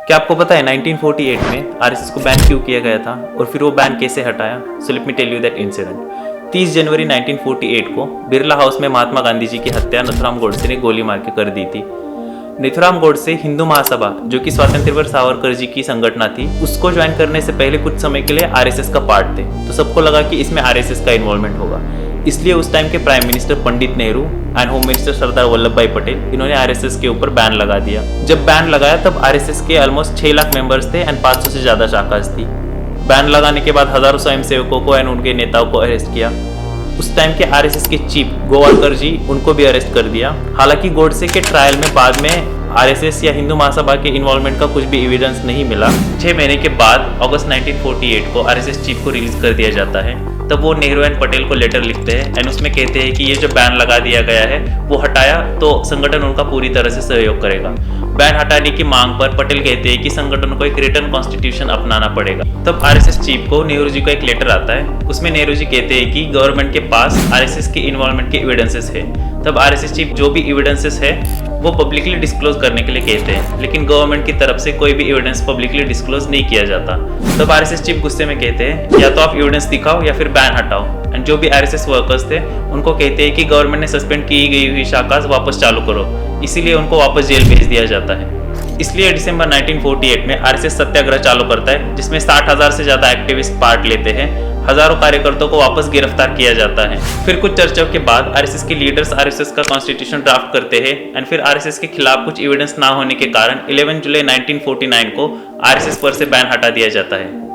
क्या आपको पता है 1948 में आरएसएस को बैन क्यों किया गया था और फिर वो बैन कैसे हटाया? So let me tell you that incident. 30 जनवरी 1948 को बिरला हाउस में महात्मा गांधी जी की हत्या नथुराम गोडसे ने गोली मार के कर दी थी। नथुराम गोडसे हिंदू महासभा, जो कि स्वातंत्र्यवीर सावरकर जी की संगठना थी, उसको ज्वाइन करने से पहले कुछ समय के लिए आरएसएस का पार्ट थे। तो सबको लगा कि इसमें आरएसएस का इन्वॉल्वमेंट होगा, इसलिए उस टाइम के prime minister Pandit Nehru and home minister Sardar Vallabhbhai Patel, इन्होंने आरएसएस के ऊपर बैन लगा दिया। जब बैन लगाया तब आरएसएस के ऑलमोस्ट 6 लाख मेंबर्स थे एंड 500 से ज्यादा शाखाएं थी। बैन लगाने के बाद हजारों स्वयंसेवकों को एंड उनके नेताओं को अरेस्ट किया। उस टाइम के आरएसएस के चीफ गोवालकर जी, उनको भी अरेस्ट कर दिया। हालांकि गोडसे के ट्रायल में बाद में आरएसएस या हिंदू महासभा के इन्वॉल्वमेंट का कुछ भी एविडेंस नहीं मिला। 6 महीने के बाद अगस्त 1948 को आरएसएस चीफ को रिलीज कर दिया जाता है। तब वो नेहरू एंड पटेल को लेटर लिखते हैं एंड उसमें कहते हैं कि ये जो बैन लगा दिया गया है वो हटाया तो संगठन उनका पूरी तरह से सहयोग करेगा। बैन हटाने की मांग पर पटेल कहते हैं कि संगठन को एक रिटर्न कॉन्स्टिट्यूशन अपनाना पड़ेगा। तब आरएसएस चीफ को नेहरू जी का एक लेटर आता है। उसमें नेहरू जी कहते हैं कि गवर्नमेंट के पास आरएसएस के इन्वॉल्वमेंट के एविडेंसेस है। तब आरएसएस चीफ जो भी एविडेंसेस है वो पब्लिकली डिस्क्लोज करने के लिए कहते हैं, लेकिन गवर्नमेंट की तरफ से कोई भी एविडेंस पब्लिकली डिस्क्लोज नहीं किया जाता। तब आरएसएस चीफ गुस्से में कहते हैं या तो आप एविडेंस दिखाओ या फिर बैन हटाओ। एंड जो भी आरएसएस वर्कर्स थे उनको कहते हैं कि गवर्नमेंट ने सस्पेंड की गई हुई शाखा वापस चालू करो, इसीलिए उनको वापस जेल भेज दिया जाता है। इसलिए दिसंबर 1948 में आरएसएस सत्याग्रह चालू करता है, जिसमें 60,000 से ज्यादा एक्टिविस्ट पार्ट लेते हैं। हजारों कार्यकर्ताओं को वापस गिरफ्तार किया जाता है। फिर कुछ चर्चाओं के बाद आरएसएस के लीडर्स आरएसएस का कॉन्स्टिट्यूशन ड्राफ्ट करते हैं एंड फिर आरएसएस के खिलाफ कुछ एविडेंस ना होने के कारण 11 जुलाई 1949 को आरएसएस पर से बैन हटा दिया जाता है।